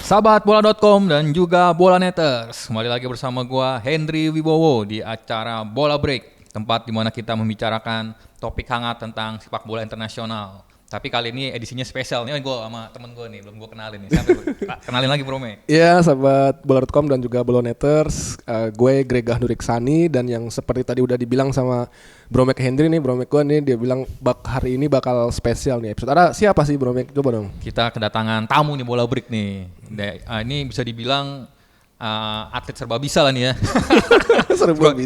Sahabat bola.com dan juga Bolaneters, kembali lagi bersama gua Hendry Wibowo di acara Bola Break, tempat di mana kita membicarakan topik hangat tentang sepak bola internasional. Tapi kali ini edisinya spesial nih, gue sama temen gue nih, belum gue kenalin nih. Sampai kenalin lagi Bro Me. Iya, sahabat bola.com dan juga Bolaneters, gue Gregah Nuriksani, dan yang seperti tadi udah dibilang sama Bro Mek Hendry nih, Bro Mek gue nih, dia bilang hari ini bakal spesial nih episode. Ada siapa sih Bro Mek? Coba dong. Kita kedatangan tamu nih Bola Break nih. Ini bisa dibilang atlet serba bisa lah nih ya.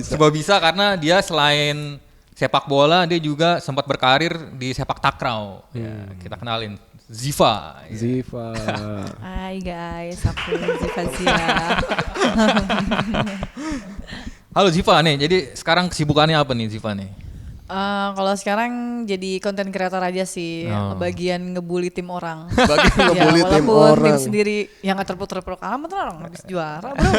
Serba bisa karena dia selain sepak bola, dia juga sempat berkarir di sepak takraw. Ya, kita kenalin Ziva. Ziva. Hai guys, aku Ziva Zia. Halo Ziva nih, jadi sekarang kesibukannya apa nih Ziva nih? Kalau sekarang jadi konten kreator aja sih, bagian ngebully tim orang. Bagian ngebully tim walaupun orang. tim sendiri yang gak terpuruk-terpuruk amat orang habis juara bro.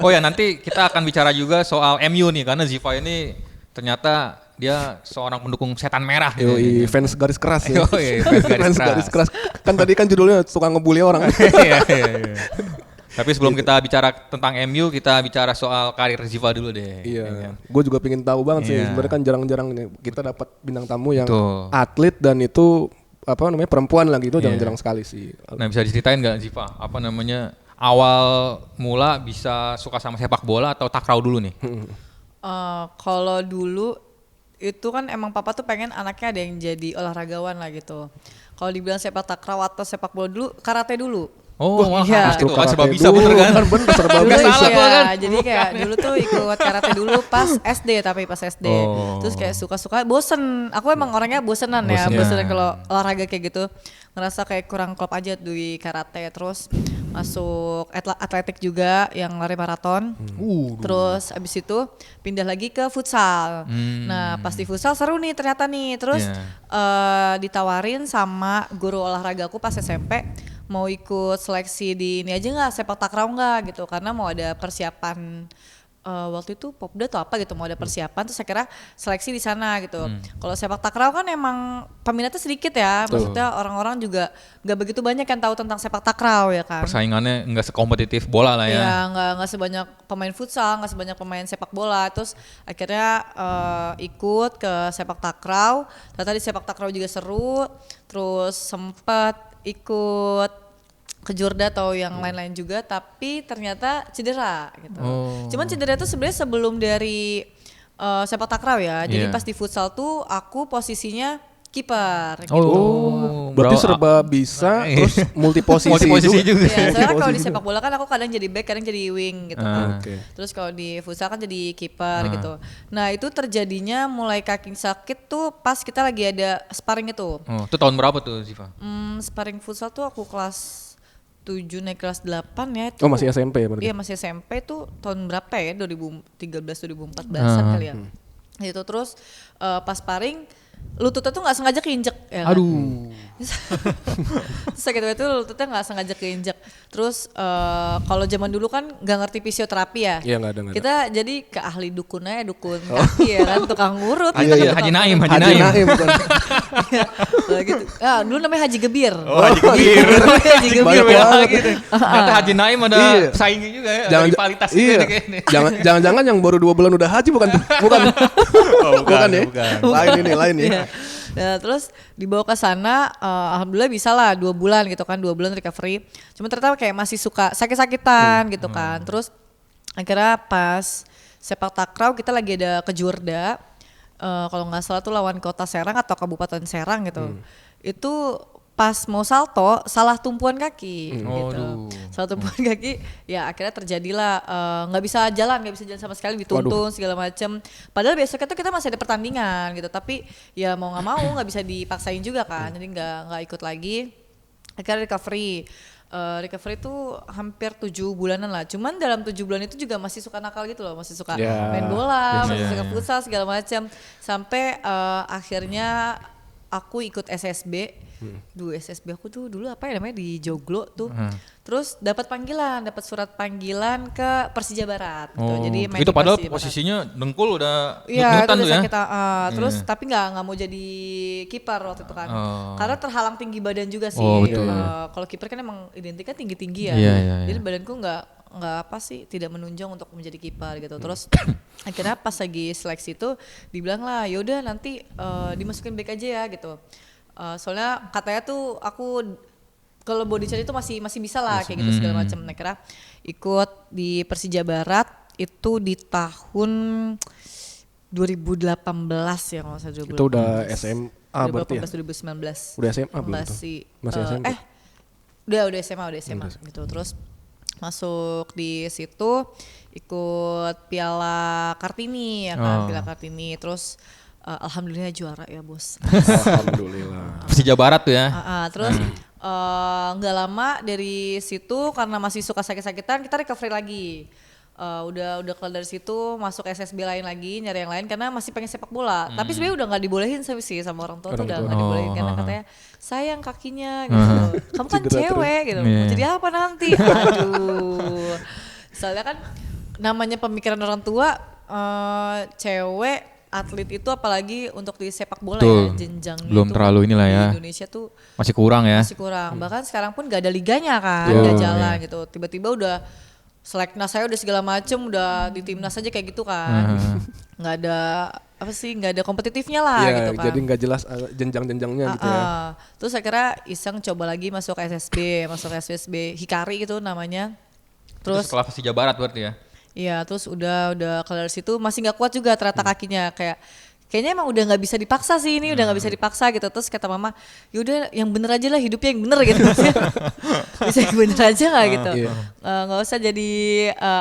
Oh ya, nanti kita akan bicara juga soal MU nih, karena Ziva ini ternyata dia seorang pendukung setan merah. Yoi, fans garis keras ya. Fans garis keras. Kan tadi kan judulnya suka ngebully orang. Iya. Tapi sebelum kita bicara tentang MU, kita bicara soal karir Ziva dulu deh. Iya. Gue juga pengen tahu banget sih. Iya. Sebenarnya kan jarang-jarang nih kita dapat bintang tamu yang Tuh. atlet dan itu perempuan lagi, itu jarang-jarang sekali sih. Nah, bisa diceritain nggak Ziva? Awal mula bisa suka sama sepak bola atau takraw dulu nih? Kalau dulu itu kan emang papa tuh pengen anaknya ada yang jadi olahragawan lah gitu. Kalau dibilang sepak takraw atau sepak bola dulu, karate dulu. Oh, iya. Itu kan serba bisa bener kan? Bener, serba Dulu bisa. salah gua kan. Jadi kayak dulu tuh ikut karate dulu pas SD, tapi pas SD. Terus kayak suka-suka bosen. Aku emang orangnya bosenan ya, bosenan kalau olahraga kayak gitu. Ngerasa kayak kurang klop aja di karate. Terus masuk atletik juga yang lari maraton. Terus abis itu pindah lagi ke futsal. Nah pas di futsal seru nih ternyata nih. Terus ditawarin sama guru olahraga aku pas SMP, mau ikut seleksi di ini aja nggak, sepak takraw nggak gitu, karena mau ada persiapan waktu itu Popda atau apa gitu, mau ada persiapan, terus akhirnya seleksi di sana gitu. Kalau sepak takraw kan emang peminatnya sedikit ya, maksudnya orang-orang juga nggak begitu banyak yang tahu tentang sepak takraw ya kan. Persaingannya nggak sekompetitif bola lah ya. Iya, nggak sebanyak pemain futsal, nggak sebanyak pemain sepak bola. Terus akhirnya ikut ke sepak takraw. Ternyata di sepak takraw juga seru. Terus sempat ikut ke Jurda atau yang lain-lain juga, tapi ternyata cedera gitu. Cuman cedera itu sebenarnya sebelum dari sepak takraw ya. Jadi pas di futsal tuh aku posisinya kiper gitu. Berarti serba bisa, terus multi posisi juga. Iya, soalnya kalau di sepak bola kan aku kadang jadi back, kadang jadi wing gitu kan. Terus kalau di futsal kan jadi kiper gitu. Nah itu terjadinya mulai kaki sakit tuh pas kita lagi ada sparring itu. Itu tahun berapa tuh Ziva? Sparring futsal tuh aku kelas 7 naik kelas 8 ya itu. Oh masih SMP ya berarti? Iya masih SMP tuh tahun berapa ya, 2013-2014an kali ya. Gitu terus pas sparring lututnya tuh gak sengaja keinjek ya kan? Aduh. Sakit banget tuh lututnya gak sengaja keinjek. Terus kalau zaman dulu kan gak ngerti fisioterapi ya. Iya gak ada. Kita jadi ke ahli dukun aja, dukun kaki ya kan, tukang ngurut. Haji Naim. Bukan. Gitu. Dulu namanya Haji Gebir. Haji Gebir. Haji Gebir. Banyak banget. Ternyata Haji Naim ada saingnya juga ya, ada rivalitas juga kayaknya. Jangan-jangan yang baru 2 bulan udah haji bukan? Bukan ya? Lain ya. Nah, terus dibawa ke sana, alhamdulillah bisa lah 2 bulan gitu kan, 2 bulan recovery. Cuma ternyata kayak masih suka sakit-sakitan gitu kan. Terus akhirnya pas sepak takraw kita lagi ada ke Jurda, kalau nggak salah tuh lawan Kota Serang atau Kabupaten Serang gitu. Itu pas mau salto salah tumpuan kaki gitu. Salah tumpuan kaki ya akhirnya terjadilah nggak bisa jalan sama sekali, dituntun segala macem. Padahal besoknya tuh kita masih ada pertandingan gitu, tapi ya mau nggak bisa dipaksain juga kan, jadi nggak ikut lagi. Akhirnya recovery tuh hampir 7 bulanan lah. Cuman dalam 7 bulan itu juga masih suka nakal gitu loh, masih suka main bola, masih suka futsal segala macam. Sampai akhirnya aku ikut SSB. SSB aku tuh dulu apa ya namanya di Joglo tuh. Terus dapat surat panggilan ke Persija Barat gitu. Jadi main itu di padahal Persija Barat. posisinya dengkul udah Iya, itu nyut-nyutan udah tuh ya. sakit. Terus tapi nggak mau jadi kiper waktu itu kan. Karena terhalang tinggi badan juga sih. Oh, betul. Kalau kiper kan emang identiknya tinggi-tinggi ya. Iya, iya, iya. Jadi badanku nggak apa sih, tidak menunjang untuk menjadi kiper gitu. Terus akhirnya pas lagi seleksi itu dibilang lah, yaudah nanti dimasukin back aja ya gitu. Soalnya katanya tuh aku kalau body change itu masih bisa lah kayak gitu segala macam. Nah, kira ikut di Persija Barat itu di tahun 2018 ya kalau saya 2018. Itu udah SMA berarti ya? 2018 2019. Udah SMA belum tuh? Masih SMP? Udah SMA gitu. Terus masuk di situ ikut Piala Kartini ya kan, Piala Kartini. Terus alhamdulillah juara ya bos. Alhamdulillah. Persija Barat tuh ya. Terus nggak lama dari situ karena masih suka sakit-sakitan kita recovery lagi. Udah keluar dari situ masuk SSB lain lagi, nyari yang lain karena masih pengen sepak bola. Tapi sebenarnya udah nggak dibolehin sih sama orang tua tuh udah nggak dibolehin karena katanya sayang kakinya gitu. Kamu kan cewek gitu. Mau jadi apa nanti? Aduh. Soalnya kan namanya pemikiran orang tua cewek atlet itu apalagi untuk di sepak bola Betul. ya jenjangnya Belum itu terlalu inilah ya. di Indonesia tuh Masih kurang ya. masih kurang. Bahkan sekarang pun gak ada liganya kan, gak jalan gitu. Tiba-tiba udah seleknas saya udah segala macem, udah di timnas aja kayak gitu kan. Nggak ada apa sih, nggak ada kompetitifnya lah Iya, gitu kan. jadi nggak jelas jenjang-jenjangnya gitu ya. Terus akhirnya iseng coba lagi masuk SSB Hikari gitu namanya. Terus Terus setelah Persija Barat berarti ya. iya, terus udah kelar dari situ masih nggak kuat juga ternyata kakinya kayaknya emang udah nggak bisa dipaksa sih ini udah nggak bisa dipaksa gitu. Terus kata mama yaudah yang bener aja lah, hidupnya yang bener gitu. Bisa yang bener aja nggak gitu, nggak usah jadi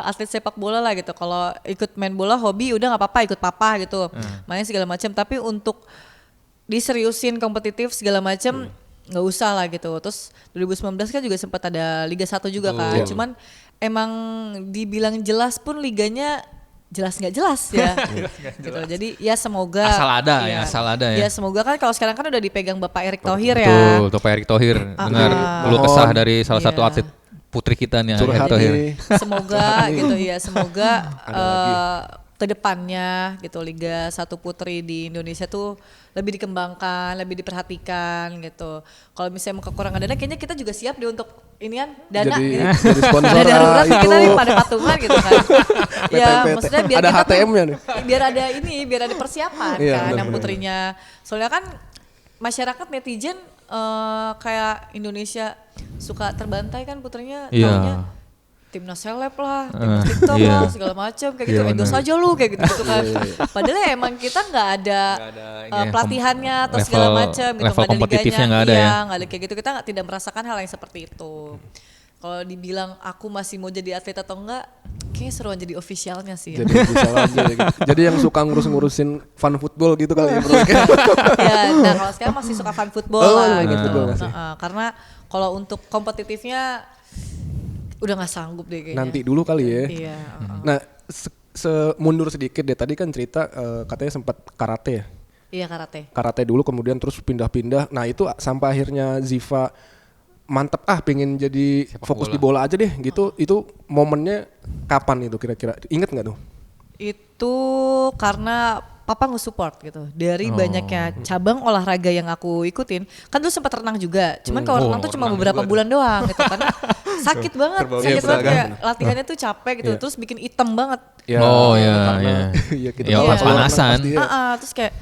atlet sepak bola lah gitu. Kalau ikut main bola hobi udah nggak apa-apa, ikut papa gitu main segala macam, tapi untuk diseriusin kompetitif segala macam nggak usah lah gitu. Terus 2019 kan juga sempat ada Liga 1 juga kan, cuman emang dibilang jelas pun liganya jelas nggak jelas ya gitu. Jadi ya semoga Asal ada ya, asal ada ya. Ya semoga kan kalau sekarang kan udah dipegang Bapak Erick Thohir ya. Betul, Bapak Erick Thohir. Dengar keluh kesah dari salah satu atlet putri kita nih, Erick Curhat Thohir. nih. Semoga gitu ya, semoga kedepannya gitu Liga 1 Putri di Indonesia tuh lebih dikembangkan, lebih diperhatikan gitu. Kalau misalnya mau kekurangan dana, kayaknya kita juga siap deh untuk inian dana Jadi- gitu. jadi sponsor, Dana darurat itu. kita nih pada patungan gitu kan. Ya PT. maksudnya biar Ada kita tuh- HTM-nya nih. biar ada persiapan Iya, kan yang benar-benar. putrinya. Soalnya kan masyarakat netizen kayak Indonesia suka terbantai kan putrinya, Iya. taunya timnas seleb lah, timnas TikTok iya. lah, segala macam kayak gitu, Iya, endorse benar. aja lu kayak gitu kan. Padahal ya emang kita nggak ada ini ya, pelatihannya atau level- segala macam gitu, level nggak ada kompetitifnya liganya, nggak ada iya, ya. nggak ada kayak gitu, kita tidak merasakan hal yang seperti itu. Kalau dibilang aku masih mau jadi atlet atau enggak, kayak seruan jadi officialnya sih. Jadi bisa aja gitu. Jadi yang suka ngurusin fun football gitu kali ya bro. Ya, nah kalau sekarang masih suka fan football Oh, lah iya, gitu. football masih. Karena kalau untuk kompetitifnya udah nggak sanggup deh kayaknya. Nanti dulu kali ya. Iya. Nah, mundur sedikit deh. Tadi kan cerita katanya sempat karate ya. Iya karate. Karate dulu kemudian terus pindah-pindah. Nah, itu sampai akhirnya Ziva mantep pengen jadi fokus bola. di bola aja deh gitu. Itu momennya kapan itu kira-kira? Ingat nggak tuh? Itu karena papa nge-support gitu. Dari banyaknya cabang olahraga yang aku ikutin, kan tuh sempat renang juga. Cuman kalau renang tuh cuma renang beberapa bulan doang gitu karena sakit banget, Iya, kayak latihannya tuh capek gitu, terus bikin item banget. Ya, Oh iya, karena- iya. Iya, kita Ya, tahu panasan. pasti ya. Terus kayak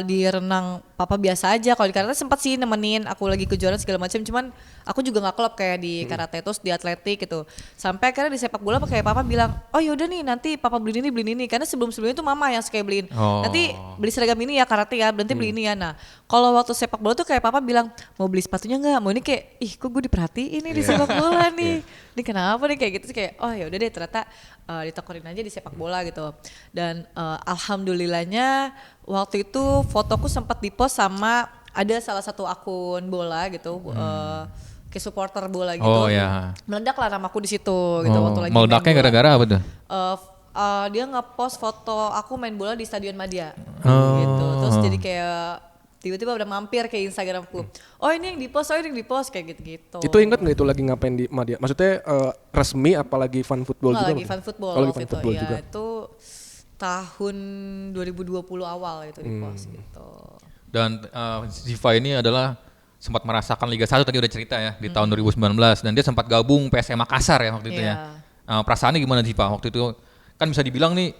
di renang papa biasa aja. Kalau di karate sempat sih nemenin aku lagi kejuaraan segala macam. Cuman aku juga nggak klop kayak di karate, terus di atletik gitu. Sampai akhirnya di sepak bola kayak papa bilang, oh yaudah nih nanti papa beli ini. Karena sebelumnya itu mama yang suka beliin. Oh. Nanti beli seragam ini ya karate ya, nanti beli ini ya. Nah kalau waktu sepak bola tuh kayak papa bilang, mau beli sepatunya nggak? Mau ini kayak, ih kok gue diperhatiin nih di sepak bola nih. Ini kenapa nih kayak gitu sih, kayak oh ya udah deh ternyata ditekorin aja di sepak bola gitu. Dan alhamdulillahnya waktu itu fotoku sempat dipost sama ada salah satu akun bola gitu, kayak supporter bola gitu. Oh ya. Meledak lah namaku di situ gitu waktu lagi Meledaknya main bola. gara-gara apa tuh? Dia nge-post foto aku main bola di Stadion Madia Oh. gitu. Terus jadi kayak tiba-tiba udah mampir ke Instagramku. Oh ini yang di post kayak gitu-gitu. Itu ingat nggak itu lagi ngapain di Madia? Maksudnya resmi apalagi fan football Nggak, juga? lagi fan football Oh, lagi waktu fan itu. football Iya, juga. itu tahun 2020 awal itu di post gitu. Dan Ziva ini adalah sempat merasakan Liga 1 tadi udah cerita ya di tahun 2019 dan dia sempat gabung PSM Makassar ya waktu itu ya. Perasaannya gimana Ziva waktu itu? Kan bisa dibilang nih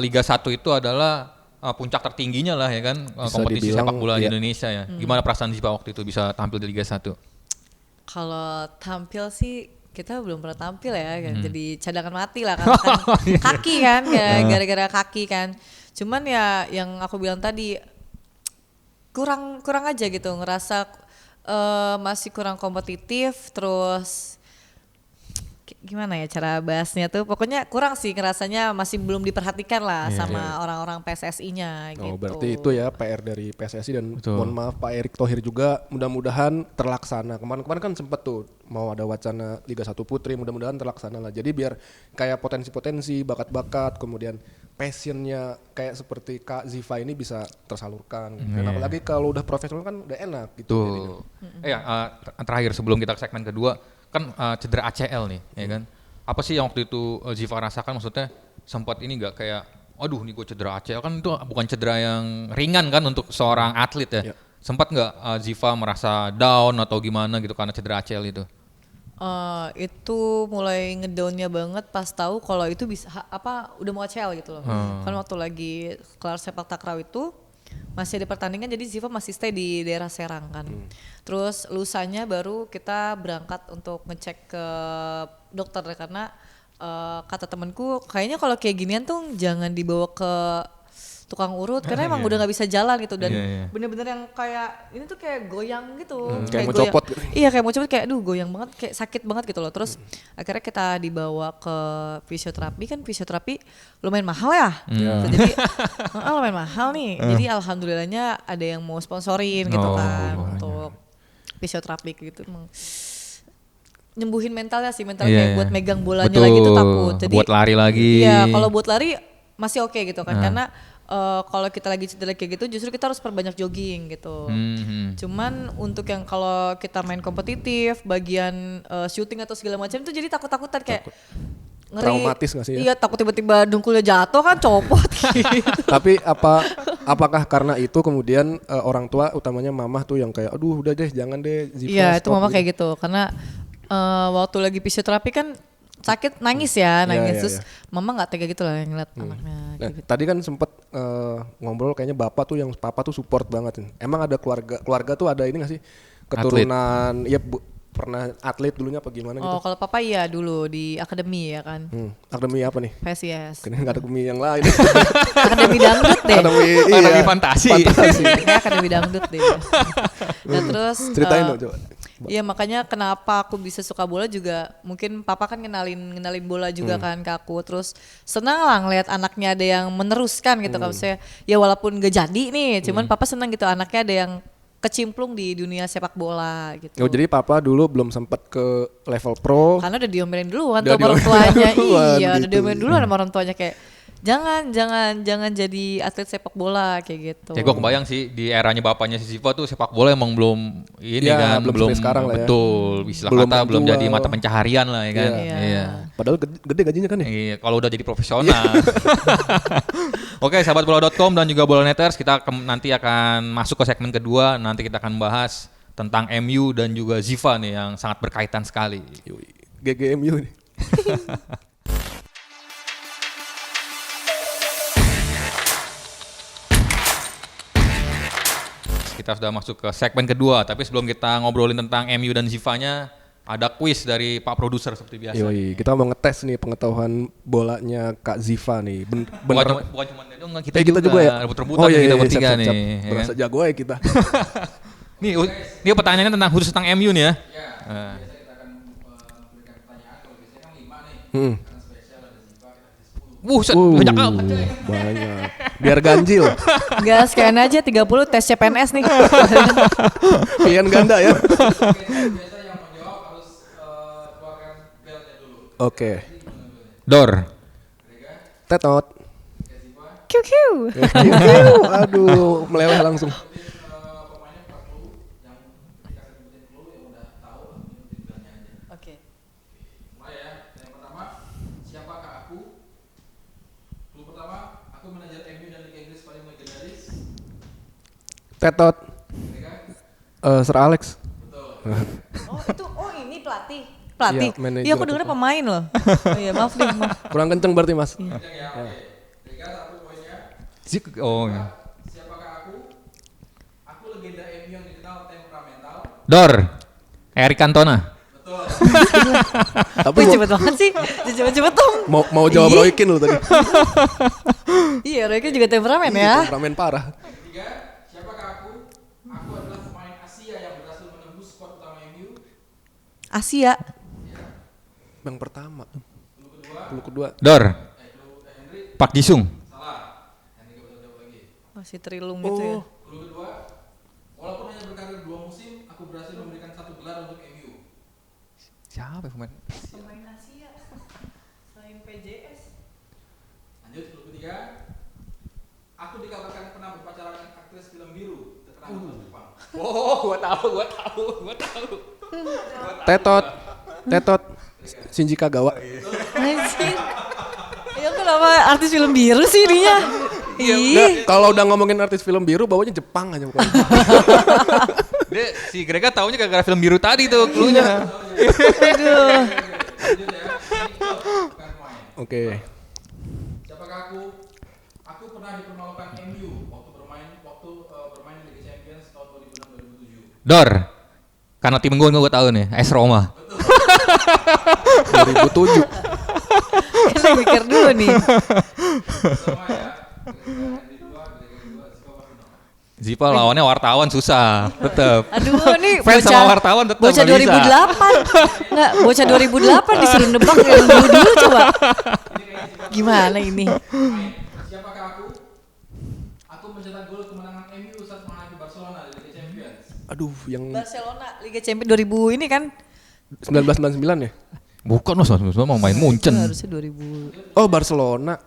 Liga 1 itu adalah puncak tertingginya lah ya kan kompetisi dibilang, sepak bola di iya. Indonesia ya. Gimana perasaan Ziva waktu itu bisa tampil di Liga 1? Kalau tampil sih kita belum pernah tampil ya, kan. Jadi cadangan mati lah kan, kaki kan, gara-gara kaki kan. Cuman ya yang aku bilang tadi kurang aja gitu, ngerasa masih kurang kompetitif, terus gimana ya cara bahasnya tuh, pokoknya kurang sih, ngerasanya masih belum diperhatikan lah sama orang-orang PSSI-nya gitu. Oh berarti itu ya PR dari PSSI dan Betul. mohon maaf Pak Erick Thohir juga mudah-mudahan terlaksana. Kemarin kan sempet tuh mau ada wacana Liga 1 Putri, mudah-mudahan terlaksana lah. Jadi biar kayak potensi-potensi, bakat-bakat, kemudian passionnya kayak seperti Kak Ziva ini bisa tersalurkan. Dan apalagi kalau udah profesional kan udah enak gitu. Tuh. Terakhir sebelum kita ke segmen kedua kan cedera ACL nih ya kan. Apa sih yang waktu itu Ziva rasakan, maksudnya sempat ini enggak kayak aduh nih gue cedera ACL, kan itu bukan cedera yang ringan kan untuk seorang atlet ya. Iya. Sempat enggak Ziva merasa down atau gimana gitu karena cedera ACL itu? Itu mulai ngedownnya banget pas tahu kalau itu bisa udah mau ACL gitu loh. Kan waktu lagi kelar sepak takraw itu masih ada pertandingan, jadi Ziva masih stay di daerah Serang kan. Terus lusanya baru kita berangkat untuk ngecek ke dokter karena kata temanku kayaknya kalau kayak ginian tuh jangan dibawa ke tukang urut karena emang udah nggak bisa jalan gitu, dan bener-bener yang kayak ini tuh kayak goyang gitu, kayak mau goyang. copot gitu. Iya kayak mau copot, kayak aduh goyang banget, kayak sakit banget gitu loh. Terus akhirnya kita dibawa ke fisioterapi, kan fisioterapi lumayan mahal ya. Jadi lumayan mahal nih. Jadi alhamdulillahnya ada yang mau sponsorin gitu kan untuk fisioterapi gitu. Emang nyembuhin mentalnya sih, kayak buat megang bolanya lagi tuh takut. Jadi buat lari lagi. Iya, kalau buat lari masih oke gitu kan, karena kalau kita lagi cedera kayak gitu justru kita harus perbanyak jogging gitu. Cuman untuk yang kalau kita main kompetitif, bagian shooting atau segala macam itu jadi takut-takutan kayak ngeri. Traumatis gak sih ya? Iya, takut tiba-tiba dengkulnya jatuh kan copot gitu. Tapi apakah karena itu kemudian orang tua utamanya mamah tuh yang kayak aduh udah deh jangan deh Ziva, Iya, itu stop mama gitu. kayak gitu karena waktu lagi fisioterapi kan sakit, nangis ya, Iya, terus iya. mama nggak tega gitu lah ngeliat anaknya. Nah, Gitu. tadi kan sempet ngobrol kayaknya bapak tuh yang papa tuh support banget. Emang ada keluarga tuh ada ini gak sih keturunan ya pernah atlet dulunya apa gimana gitu? Oh, kalau papa iya dulu di akademi ya kan, Akademi apa nih? PSIS. Kayaknya nggak ada akademi yang lain. Akademi dangdut deh. Akademi fantasi. Kayaknya akademi dangdut deh. Nah terus Ceritain dong coba. iya makanya kenapa aku bisa suka bola juga mungkin papa kan ngenalin bola juga kan ke aku, terus senang lah ngeliat anaknya ada yang meneruskan gitu kan, saya ya walaupun gak jadi nih, cuman papa senang gitu anaknya ada yang kecimplung di dunia sepak bola gitu. Oh jadi papa dulu belum sempat ke level pro. Karena udah diomelin duluan Udah sama orang diomelin tuanya. duluan Iya, udah gitu. diomelin duluan sama orang tuanya kayak jangan jadi atlet sepak bola kayak gitu. Ya gue kebayang sih di eranya bapaknya si Ziva tuh sepak bola emang belum ini Ya, kan, belum seperti sekarang lah ya. betul, istilah Belum kata belum menjual. jadi mata pencaharian lah ya kan. Iya. Iya. Padahal gede gajinya kan ya. Iya, kalau udah jadi profesional. Oke, sahabat bola.com dan juga Bola Netters, kita nanti akan masuk ke segmen kedua. Nanti kita akan bahas tentang MU dan juga Ziva nih yang sangat berkaitan sekali. Yoi. GGMU nih. Kita sudah masuk ke segmen kedua, tapi sebelum kita ngobrolin tentang MU dan Zivanya, ada kuis dari Pak Produser seperti biasa. Yoi, kita mau ngetes nih pengetahuan bolanya Kak Ziva nih. Bukan cuma itu, enggak, kita juga ya. rebut-rebutan nih kita bertiga siap, nih. siap. ya kan? Berasa jago ya kita. Nih pertanyaannya tentang khusus tentang MU nih ya. Buset, banyak amat. Banyak. Biar ganjil. Enggak, sekalian aja 30 tes CPNS nih. Pilihan ganda ya. Oke. Dor. Tetot. QQ. Aduh, meleleh langsung. Tetot. Sir Alex. Ini pelatih. Pelatih. Iya, manajer Iya, aku dengarnya pemain loh. Oh iya, maaf nih. Maaf. Kurang kenceng berarti Mas. Oh, iya. Siapakah aku? Aku legenda MU yang dikenal temperamental. Dor. Erik Cantona. Tapi Wih, cepet banget sih. Cepet dong. mau jawab Roy Keane lu tadi. Iya, Royke juga temperamen ya. Temperamen parah. Ketiga, siapakah aku? Aku adalah pemain Asia yang berhasil menembus skuad utama MU. Asia. Yang pertama. Lu kedua. Dor. Park Ji-sung. Salah. Yang tiga jawab lagi. Masih trilung gitu ya. Clue kedua, walaupun hanya berkarir 2 musim, aku berhasil memberikan 1 gelar untuk MU. Siapa yang pemain? Pemain Asia. Selain PJS. Lanjut, clue ketiga. Aku dikabarkan pernah berpacaran dengan aktris film biru terkenal di Jepang. Oh, gua tahu. Tetot. Shinji Kagawa. Anjir. Ya kenapa artis film biru sih ininya? Nah, kalau udah ngomongin artis film biru bawanya Jepang aja pokoknya. Dia si Grega taunya gara-gara film biru tadi tuh cluenya. Aduh. Lanjut ya, ini klub, bukan pemain. Oke. Siapakah aku? Aku pernah dipermalukan MU waktu bermain di Liga Champions tahun 2006-2007. Dor. Karena tim gue tahu nih, AS Roma. 2007. Kita mikir dulu nih. Sama ya. Di dua, Zico Martino. Zipa lawannya wartawan susah, tetep. Aduh, nih Fans sama wartawan tetep bocah nggak bisa. 2008. Enggak, bocah 2008 disuruh nebak yang dulu coba. Gimana ini? Siapakah aku? Aku mencetak gol kemenangan MU saat menghadapi Barcelona di Liga Champions. Aduh, yang Barcelona Liga Champions 2000 ini kan? 1999 ya? Bukan mas mau main Munchen. Harusnya 2000. Oh, Barcelona.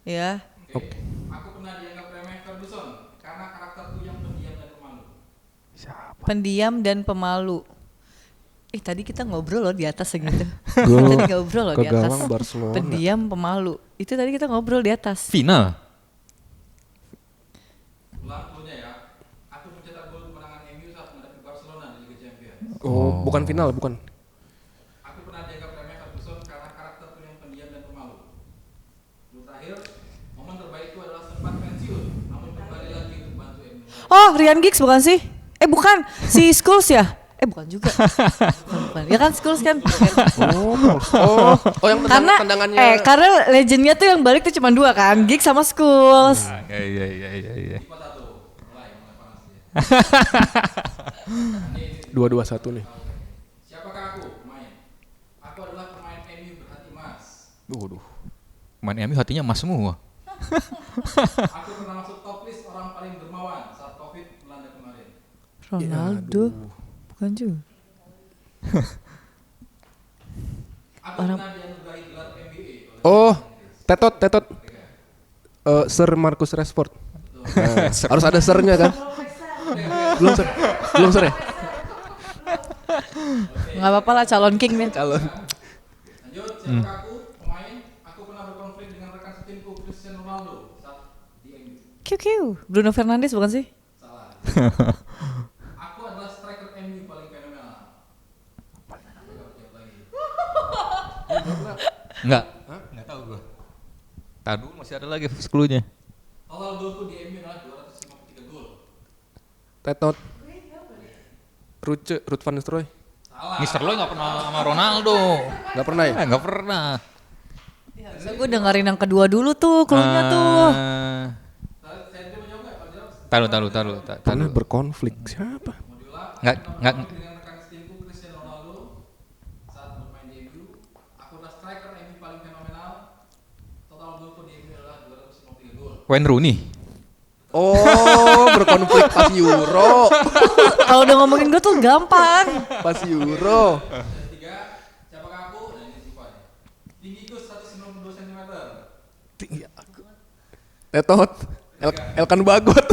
Ya. Oke. Aku pernah dianggap remeh Ferguson karena karakterku yang pendiam dan pemalu. Pendiam dan pemalu. Tadi kita ngobrol loh di atas segitu. Gol Tadi ngobrol loh ke di atas. gawang Barcelona. Pendiam, pemalu. Itu tadi kita ngobrol di atas. Final. Ulang cluenya ya. Aku mencetak gol kemenangan MU saat menghadapi Barcelona di Liga Champions. Oh, bukan final, bukan. Aku pernah dianggap remeh Ferguson karena karakterku yang pendiam dan pemalu. Lalu terakhir, momen terbaikku adalah sempat pensiun, namun kembali lagi untuk bantu MU. Oh, Ryan Giggs bukan sih? Bukan. Si Scholes ya? Bukan juga. Bukan. Ya kan Scholes kan? Oh, yang Karena tendangannya. karena legendnya tuh yang balik tuh cuma 2 kan, Giggs sama Scholes. Iya. Tipe 1, mulai panas dia. 2-2-1 nih. Siapakah aku? Pemain. Aku adalah pemain MU berhati emas. Waduh. Main MU hatinya emas semua. Aku pernah masuk top list orang paling dermawan saat COVID melanda kemarin. Ronaldo. Bukan juga. Aku pernah dianugerahi gelar MBA oleh Oh, Tetot. Sir Marcus Rashford. Nah, harus ada sirnya kan? Belum sir ya? Nggak apa-apa lah calon king nih. Calon. Lanjut, siapakah aku? Pemain. Aku pernah berkonflik dengan rekan setimku Cristiano Ronaldo saat di MU. QQ. Bruno Fernandes bukan sih? Salah. Aku adalah striker MU paling fenomenal. Jawab lagi. Enggak tahu gua. Tadi masih ada lagi cluenya. Total golku di MU adalah 253 gol. Tetot. Ruud van Nistelrooy. Mister Loy nggak pernah sama Ronaldo. Gak pernah ya? Nggak pernah. So, gue dengerin yang kedua dulu tuh, cluenya tuh. Taruh. Pernah berkonflik. Siapa? Nggak. Dengan rekan setimku Cristiano Ronaldo saat bermain di MU. Aku adalah striker MU paling fenomenal. Total golku di MU adalah 253 gol. Wayne Rooney. Oh, berkonflik pas Euro. Kalau udah ngomongin gue tuh gampang. Pas Euro. Dan ketiga, siapakah aku? Nah ini sifatnya. Tinggiku 192 cm. Tinggi aku. Tetot. Elkan Bagot.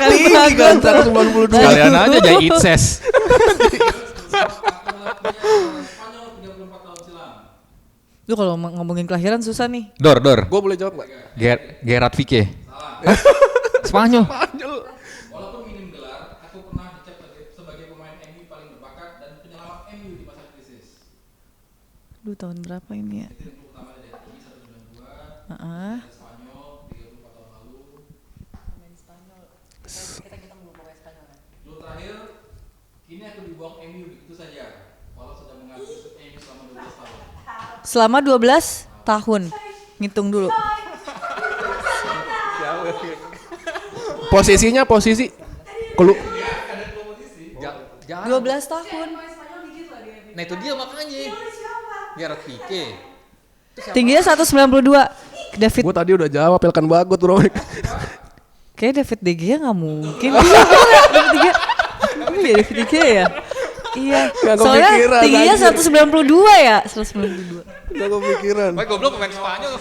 Tinggi kan 192. Sekalian aja jadi Itses. Aku adalah penyanyi Spanyol 34 tahun silam. Lu kalau ngomongin kelahiran susah nih. Dor. Gue boleh jawab gak? Gerard Pique. Spanyol. Walaupun minim gelar, aku pernah dicap sebagai pemain MU paling berbakat dan penyelamat MU di masa krisis. Duh, tahun berapa ini ya? Itu yang pertama dari Tobi 192, Heeh. dari Spanyol 34 tahun lalu. Kita belum pemain Spanyol kan? Lalu terakhir, kini aku dibuang MU begitu saja, walau sudah mengabdi untuk MU selama 12 tahun. Selama 12 tahun. Ngitung dulu. Posisi kalau 12 tahun. Nah itu dia makanya. Gerard Pique. Tingginya 192. David, gue tadi udah jawab Elkan Bagot bro. kayak David De Gea nggak mungkin. Iya, bener, David De Gea. Oh iya, David De Gea ya. Iya. Nggak Soalnya kepikiran, tingginya anjir. 192 ya, 192. Udah kepikiran. Wah goblok pemain Spanyol.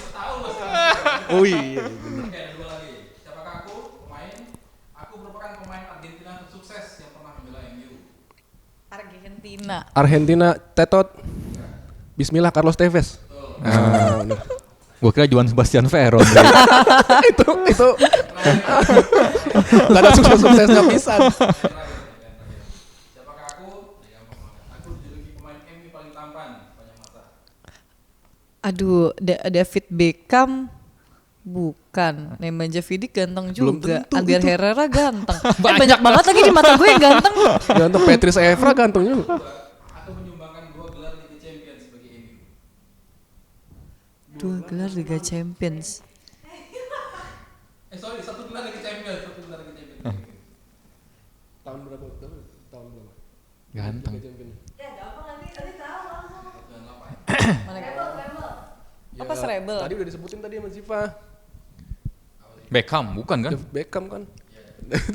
Oh iya. Oke, ada dua lagi. Siapakah aku? Pemain. Aku merupakan pemain Argentina tersukses yang pernah membela MU. Argentina. Argentina, Tetot. Bismillah, Carlos Tevez. Bener. Gue kira Juan Sebastian Veron. itu nggak ada sukses-suksesnya pisan. Siapakah aku? Ya, gampang banget. Aku dijuluki pemain MU paling tampan sepanjang masa. Aduh, David Beckham bukan. Nemanja Vidic ganteng Belum juga. tentu Ander itu. Herrera ganteng. Banyak banget lagi di mata gue yang ganteng. Ganteng Patrice Evra ganteng juga. Aku menyumbangkan 2 gelar Liga Champions bagi MU. 2 gelar Liga Champions. Sorry, 1 gelar Liga Champions, 1 gelar Liga Champions. Tahun berapa? Tahun berapa? Ganteng. Apa Srebel? Tadi udah disebutin tadi sama Ziva. Beckham bukan kan? David Beckham kan.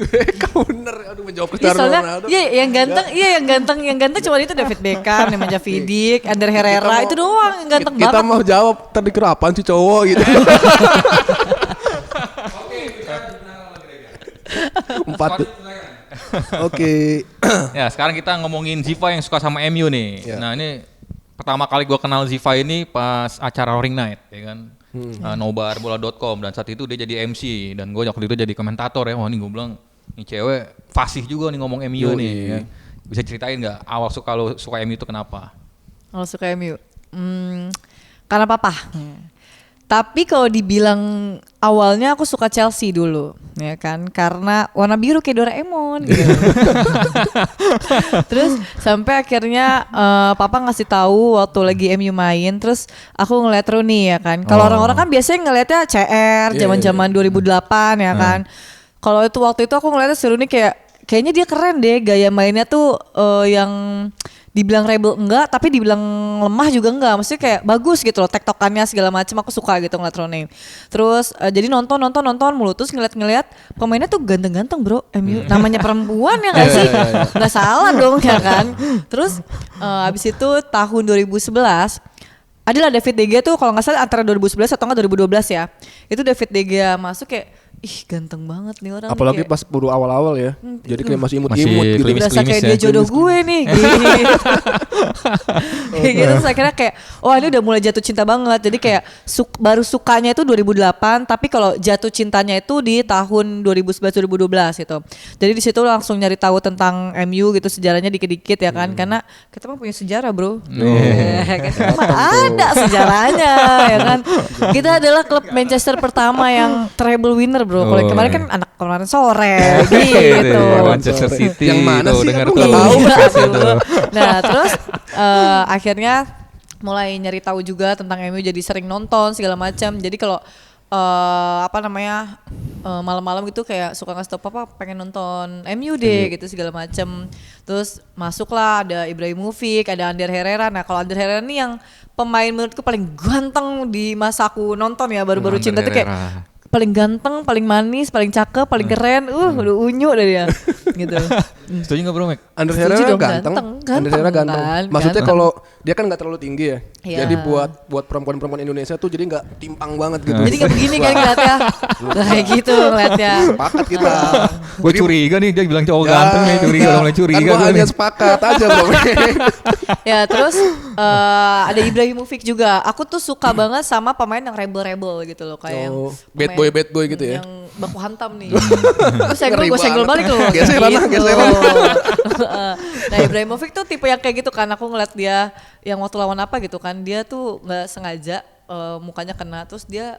Beckham bener. Aduh menjawab Iya, Cristiano soalnya Ronaldo. yang ganteng cuma itu David Beckham, Nemanja Vidic, Ander Herrera, itu doang yang ganteng Kita banget. mau jawab tadi kira apaan sih cowok gitu. Oke, bicara di belakang oleh Grega. 4. Sorry, silakan. Oke. Ya sekarang kita ngomongin Ziva yang suka sama MU nih. Ya. Nah ini pertama kali gue kenal Ziva ini pas acara Ring Night, ya kan. Nobarbola.com dan saat itu dia jadi MC dan gue waktu itu jadi komentator ya. Wah ini gue bilang ini cewek fasih juga nih ngomong MU Yoi. nih. Ya. Bisa ceritain nggak awal kalau suka MU itu kenapa? Kalau suka MU, karena papa. Tapi kalau dibilang awalnya aku suka Chelsea dulu, ya kan, karena warna biru kayak Doraemon. Gitu. Terus sampai akhirnya papa ngasih tahu waktu lagi MU main, terus aku ngeliat Rooney ya kan. Kalau orang-orang kan biasanya ngeliatnya CR zaman-zaman 2008 ya kan. Kalau itu waktu itu aku ngeliatnya si Rooney kayaknya dia keren deh, gaya mainnya tuh yang dibilang rebel enggak, tapi dibilang lemah juga enggak. Maksudnya kayak bagus gitu loh, tektokannya segala macam, aku suka gitu ngeliat Rooney. Terus jadi nonton mulu, terus ngeliat pemainnya tuh ganteng-ganteng bro, MU. Namanya perempuan ya nggak sih? Nggak salah dong ya kan. Terus abis itu tahun 2011 adalah David De Gea tuh kalau nggak salah antara 2011 atau enggak 2012 ya. Itu David De Gea masuk kayak ih ganteng banget nih orang. Apalagi kayak, pas baru awal-awal ya. Jadi kayak masih imut-imut Masih gitu. klimis. berasa kayak ya. dia jodoh gue nih gitu. Kayak gitu terus akhirnya kayak oh ini udah mulai jatuh cinta banget. Jadi kayak baru sukanya itu 2008, tapi kalau jatuh cintanya itu di tahun 2011 2012 gitu. Jadi di situ langsung nyari tahu tentang MU gitu, sejarahnya dikit-dikit ya kan, karena kita mah punya sejarah bro. Kita mah ada sejarahnya ya kan. Kita adalah klub Manchester pertama yang treble winner bro. Kalau yang kemarin kan anak kemarin sore gitu. Manchester City. Yang mana tuh, sih? dengar Aku tuh. nggak tahu. Iya, nah terus akhirnya mulai nyari tahu juga tentang MU, jadi sering nonton segala macam. Jadi kalau malam-malam gitu kayak suka ngasih tau papa pengen nonton MU deh gitu segala macam. Terus masuklah ada Ibrahimovic, ada Ander Herrera. Nah kalau Ander Herrera nih yang pemain menurutku paling ganteng di masa aku nonton ya baru-baru cinta tuh kayak paling ganteng, paling manis, paling cakep, paling keren. Udah unyu dah dia gitu. Setuju nggak bro Mek? Ander Setuju Herrera dong, ganteng. ganteng Ander Herrera ganteng. kan, Maksudnya ganteng. kalau dia kan nggak terlalu tinggi ya. Iya. Jadi buat perempuan-perempuan Indonesia tuh jadi nggak timpang banget gitu. Jadi kayak begini kan ngeliatnya. Kayak gitu ngeliatnya. Sepakat kita. Gue curiga nih dia bilang cowok ganteng nih, curiga udah mulai curiga. Kan gua gua hanya nih. sepakat aja bro. Ya terus ada Ibrahimovic juga. Aku tuh suka banget sama pemain yang rebel-rebel gitu loh, kayak yang Oh, pemain bad boy gitu ya? Yang baku hantam nih. Gue senggol, gue senggol balik loh. Geseran lah, Gitu. geseran. Nah Ibrahimovic tuh tipe yang kayak gitu kan. Aku ngeliat dia yang waktu lawan apa gitu kan. Dia tuh gak sengaja mukanya kena. Terus dia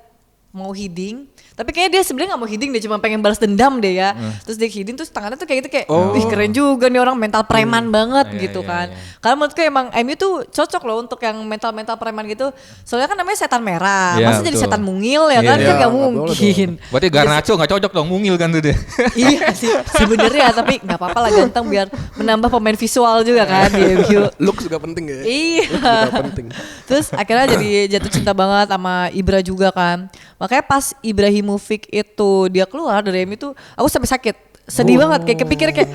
mau heading, tapi kayaknya dia sebenarnya nggak mau heading, dia cuma pengen balas dendam deh ya. Terus dia heading, terus tangannya tuh kayak gitu kayak, wih keren juga nih orang, mental preman banget gitu kan. Karena menurutku emang MU tuh cocok loh untuk yang mental preman gitu. Soalnya kan namanya setan merah, Iya, masa jadi betul. setan mungil ya Iya, kan, iya. kan nggak Nggak boleh mungkin. Berarti Garnacho nggak cocok dong, mungil kan tuh dia. Iya sih sebenarnya, tapi nggak apa-apa lah ganteng biar menambah pemain visual juga kan di MU. Look juga penting ya. Iya. Juga penting. Terus akhirnya jadi jatuh cinta banget sama Ibra juga kan. Makanya pas Ibrahimovic itu dia keluar dari MU itu aku sampai sakit. Sedih banget kayak kepikir kayak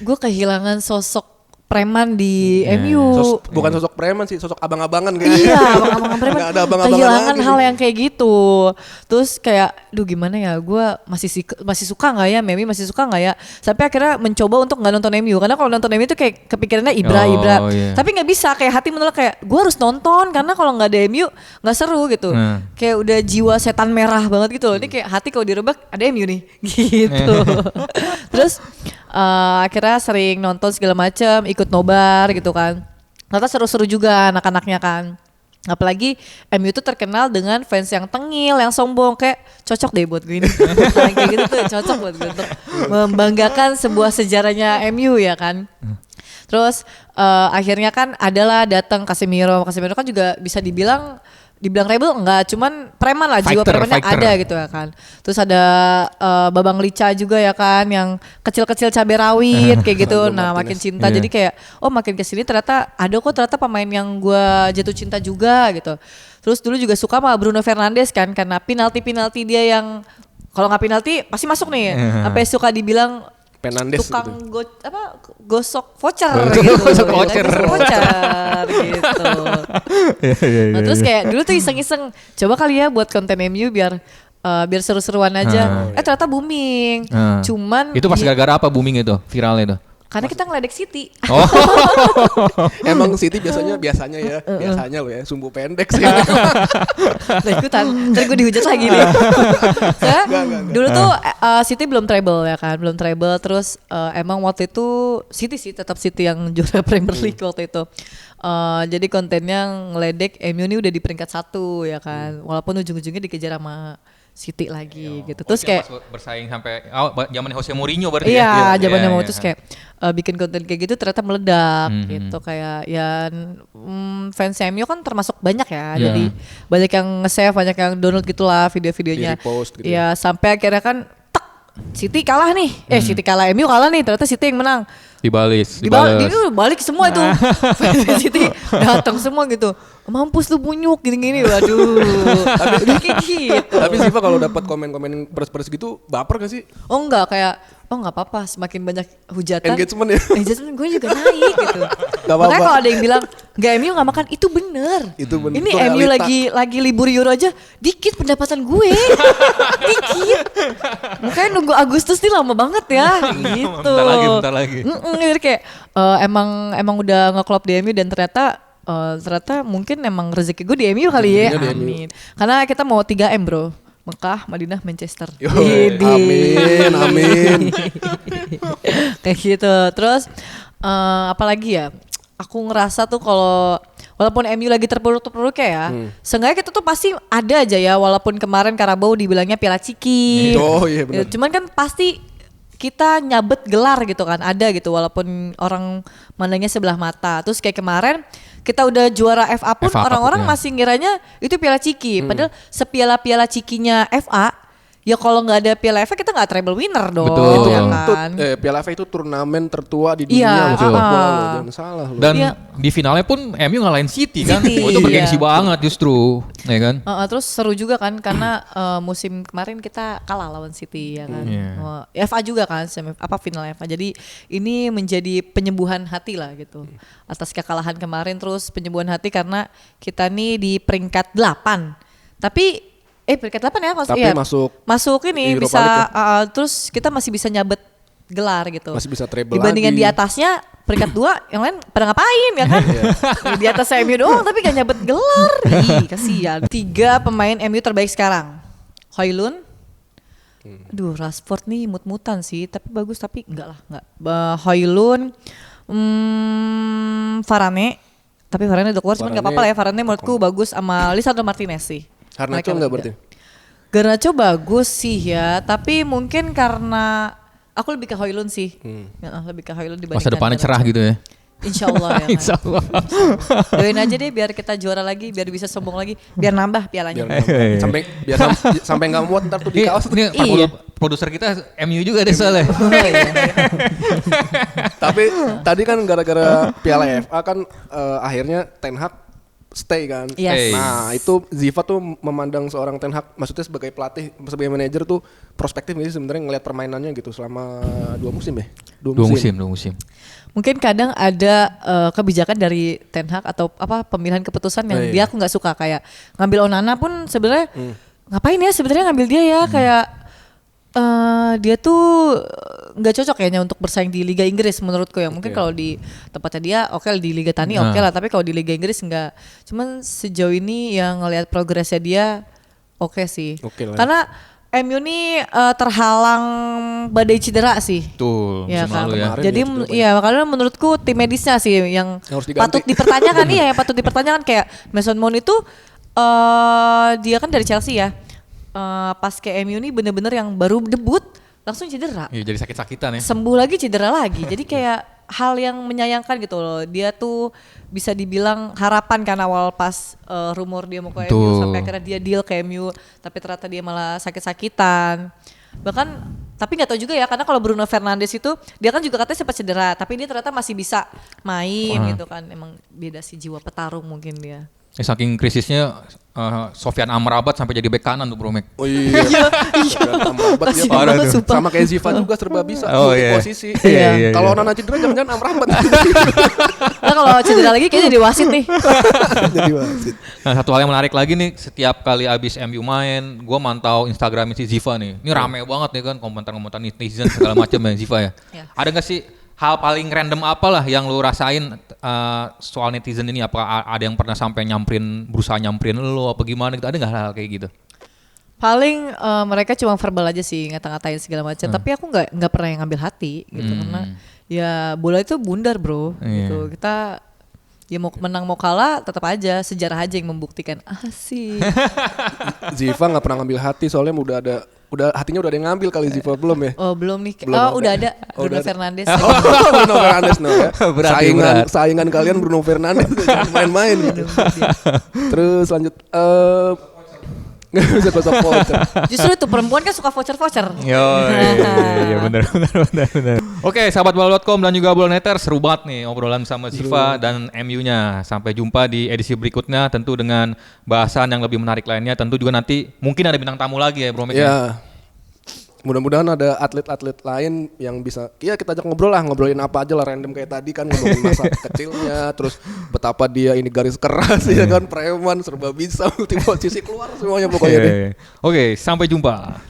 gue kehilangan sosok preman di MU. Bukan sosok preman sih, sosok abang-abangan kayaknya. Iya, abang-abangan preman. Nggak ada abang-abangan Kehilangan lagi hal nih. yang kayak gitu. Terus kayak, duh gimana ya, gue masih suka nggak ya, Memi masih suka nggak ya? Sampai akhirnya mencoba untuk nggak nonton MU, karena kalau nonton MU itu kayak kepikirannya Ibra. Oh, iya. Tapi nggak bisa, kayak hati menolak kayak, gue harus nonton karena kalau nggak ada MU nggak seru gitu. Kayak udah jiwa setan merah banget gitu loh. Ini kayak hati kalau direbak ada MU nih, gitu. Terus akhirnya sering nonton segala macam, ikut nobar gitu kan. Ternyata seru-seru juga anak-anaknya kan. Apalagi MU tuh terkenal dengan fans yang tengil, yang sombong, kayak cocok deh buat gue ini. Kayak gitu tuh cocok buat gue untuk membanggakan sebuah sejarahnya MU ya kan. Terus akhirnya kan adalah datang Casemiro kan juga bisa dibilang rebel enggak, cuman preman lah, jiwa premannya ada gitu ya kan. Terus ada Babang Lica juga ya kan, yang kecil-kecil cabai rawit kayak gitu. Nah makin cinta, jadi kayak makin kesini ternyata pemain yang gue jatuh cinta juga gitu. Terus dulu juga suka sama Bruno Fernandes kan, karena penalti dia yang kalau nggak penalti pasti masuk nih. Sampai suka dibilang Fernandes tukang gitu. gosok voucher gitu. Gosok voucher. Gitu. Nah, terus kayak dulu tuh iseng-iseng coba kali ya buat konten MU biar seru-seruan aja. Ternyata booming. Cuman Itu pas gara-gara apa booming itu, viralnya itu? karena kita ngeledek City. Oh. Emang City biasanya loh ya, sumbu pendek sih. Nah ikutan, ntar gue dihujat lagi nih. Soalnya dulu tuh City belum treble ya kan, terus emang waktu itu City tetap City yang juara Premier League waktu itu. Jadi kontennya ngeledek MU ini udah di peringkat 1 ya kan, walaupun ujung-ujungnya dikejar sama City lagi gitu. Terus kayak bersaing sampai zaman Jose Mourinho berarti iya, ya. zamannya mau Iya. terus kayak bikin konten kayak gitu ternyata meledak gitu, kayak ya fans MU kan termasuk banyak ya. Jadi banyak yang nge-save, banyak yang download gitulah video-videonya. Di-repost gitu. Ya sampai akhirnya kan City kalah nih. City kalah, MU kalah nih. Ternyata City yang menang. Dibales. Balik semua itu. Fans City datang semua gitu. Mampus lu bunyuk gini-gini. Waduh. Udah kayak gitu. Tapi Siva kalau dapat komen-komen peres-peres gitu baper gak sih? Oh enggak, kayak nggak apa-apa, semakin banyak hujatan Engagement ya? engagement gue juga naik gitu. Gak apa-apa. Makanya kalau ada yang bilang nggak MU nggak makan, itu bener. Itu bener. Ini Itu MU realita. lagi libur Euro aja dikit pendapatan gue. Dikit. Makanya nunggu Agustus nih lama banget ya gitu. Bentar lagi. Jadi kayak emang udah ngeklop di MU dan ternyata mungkin emang rezeki gue di MU kali ya. Rezekinya di MU. Amin. Karena kita mau 3M bro. Mekah, Madinah, Manchester. Yoi, amin. Kayak gitu. Terus apalagi ya? Aku ngerasa tuh kalau walaupun MU lagi terpuruk-terpuruk ya, seenggaknya kita tuh pasti ada aja ya, walaupun kemarin Karabau dibilangnya Piala Ciki. Oh iya benar. Cuman kan pasti kita nyabet gelar gitu kan, ada gitu walaupun orang mandangnya sebelah mata. Terus kayak kemarin kita udah juara FA pun FA Cup, orang-orang ya. masih ngiranya itu Piala Ciki. Padahal sepiala-piala Cikinya FA, ya kalau nggak ada Piala FA kita nggak treble winner dong. Betul. Itu ya kan kan? Piala FA itu turnamen tertua di Iya, dunia loh. betul. Jangan salah loh. Dan Iya. di finalnya pun MU ngalahin City kan. City, Oh, itu bergengsi iya. banget justru, ya kan? Terus seru juga kan karena musim kemarin kita kalah lawan City ya kan. Iya. FA juga kan, final FA. Jadi ini menjadi penyembuhan hati lah gitu. Atas kekalahan kemarin, terus penyembuhan hati karena kita nih di peringkat 8. Tapi peringkat 8 ya Tapi masuk ini Europa bisa League terus kita masih bisa nyabet gelar gitu. Masih bisa treble Dibandingkan lagi. di atasnya peringkat 2 yang lain pada ngapain ya kan? Di atas MU doang tapi gak nyabet gelar. Ih, kasihan. 3 pemain MU terbaik sekarang. Højlund, Aduh, Rashford nih mut-mutan sih, tapi bagus tapi enggak lah, enggak. Højlund, Varane, tapi Varane udah keluar, cuman enggak apa-apa lah ya. Varane menurutku bagus sama Lisandro Martinez sih. Garnacho enggak berarti? Garnacho bagus sih ya, tapi mungkin karena aku lebih ke Højlund sih. Ya, lebih ke Højlund dibandingkan Masa depannya Garnacho. cerah gitu ya. Insya Allah ya kan. Insya Allah. Doain aja deh biar kita juara lagi, biar bisa sombong lagi, biar nambah pialanya. Sampai nggak muat ntar tuh di Ini, kaos. ini Iya. produser kita MU juga deh soalnya. Oh, iya. Tapi tadi kan gara-gara Piala FA kan akhirnya Ten Hag stay kan. Yes. Nah itu Ziva tuh memandang seorang Ten Hag, maksudnya sebagai pelatih, sebagai manajer tuh prospektif nih sebenarnya ngelihat permainannya gitu selama 2 musim ya. 2 musim. Mungkin kadang ada kebijakan dari Ten Hag atau apa pemilihan keputusan yang dia aku nggak suka, kayak ngambil Onana pun sebenarnya ngapain ya sebenarnya ngambil dia ya, kayak dia tuh nggak cocok kayaknya untuk bersaing di Liga Inggris menurutku ya. Mungkin kalau di tempatnya dia oke, di Liga Tani oke lah, tapi kalau di Liga Inggris nggak. Cuman sejauh ini yang ngelihat progresnya dia oke sih. Oke lah. Karena MU nih terhalang badai cedera sih. Betul, Ya musim kan. lalu ya. Jadi iya makanya menurutku tim medisnya sih yang harus diganti. patut dipertanyakan. Iya, yang patut dipertanyakan kayak Mason Mount itu dia kan dari Chelsea ya. Pas ke MU nih bener-bener yang baru debut langsung cedera. Iya, jadi sakit-sakitan ya. Sembuh lagi cedera lagi. Jadi kayak hal yang menyayangkan gitu loh. Dia tuh bisa dibilang harapan kan awal pas rumor dia mau ke MU Betul. sampai akhirnya dia deal ke MU, tapi ternyata dia malah sakit-sakitan. Bahkan tapi nggak tahu juga ya, karena kalau Bruno Fernandes itu dia kan juga katanya sempat cedera, tapi dia ternyata masih bisa main gitu kan. Emang beda sih, jiwa petarung mungkin dia. Saking krisisnya Sofyan Amrabat sampai jadi bek kanan tuh Bro Mek. Oh iya. Amrabat dia Kasian parah banget, tuh. sumpah. Sama kayak Ziva juga serba bisa Oh, multi iya. posisi. Iya. Kalau Onana cedera jangan-jangan Amrabat. Nah, kalau cedera lagi kayaknya jadi wasit nih. Jadi wasit. Nah, satu hal yang menarik lagi nih, setiap kali abis MU main, gue mantau Instagram si Ziva nih. Ini rame banget nih kan, komentar-komentar netizen segala macam ya Ziva ya. Ya. Ada nggak sih hal paling random apalah yang lu rasain soal netizen ini? Apa ada yang pernah sampai berusaha nyamperin lu apa gimana gitu? Ada nggak hal kayak gitu? Paling mereka cuma verbal aja sih, ngata-ngatain segala macam. Tapi aku nggak pernah yang ngambil hati gitu, karena ya bola itu bundar bro. Gitu. Kita ya mau menang mau kalah tetap aja sejarah aja yang membuktikan. Asik. Ziva nggak pernah ngambil hati soalnya udah hatinya udah ada yang ngambil kali Ziva belum ya. Oh belum nih. Belum Oh ada. udah ada Oh, Bruno udah ada. Fernandes. Bruno Fernandes no ya. Berat ya, berat. Saingan kalian Bruno Fernandes jangan main-main gitu. Terus lanjut nggak bisa gosok voucher. Justru itu perempuan kan suka voucher-voucher. Iya benar. Oke, sahabat bola.com dan juga Bolonetter, seru banget nih obrolan sama Ziva dan MU-nya. Sampai jumpa di edisi berikutnya, tentu dengan bahasan yang lebih menarik lainnya. Tentu juga nanti mungkin ada bintang tamu lagi ya Bro Mek. Ya. Mudah-mudahan ada atlet-atlet lain yang bisa, ya kita ajak ngobrolin apa aja lah, random kayak tadi kan, ngomongin masa kecilnya, terus betapa dia ini garis keras ya kan, preman, serba bisa, multi posisi keluar semuanya pokoknya deh. Oke, sampai jumpa.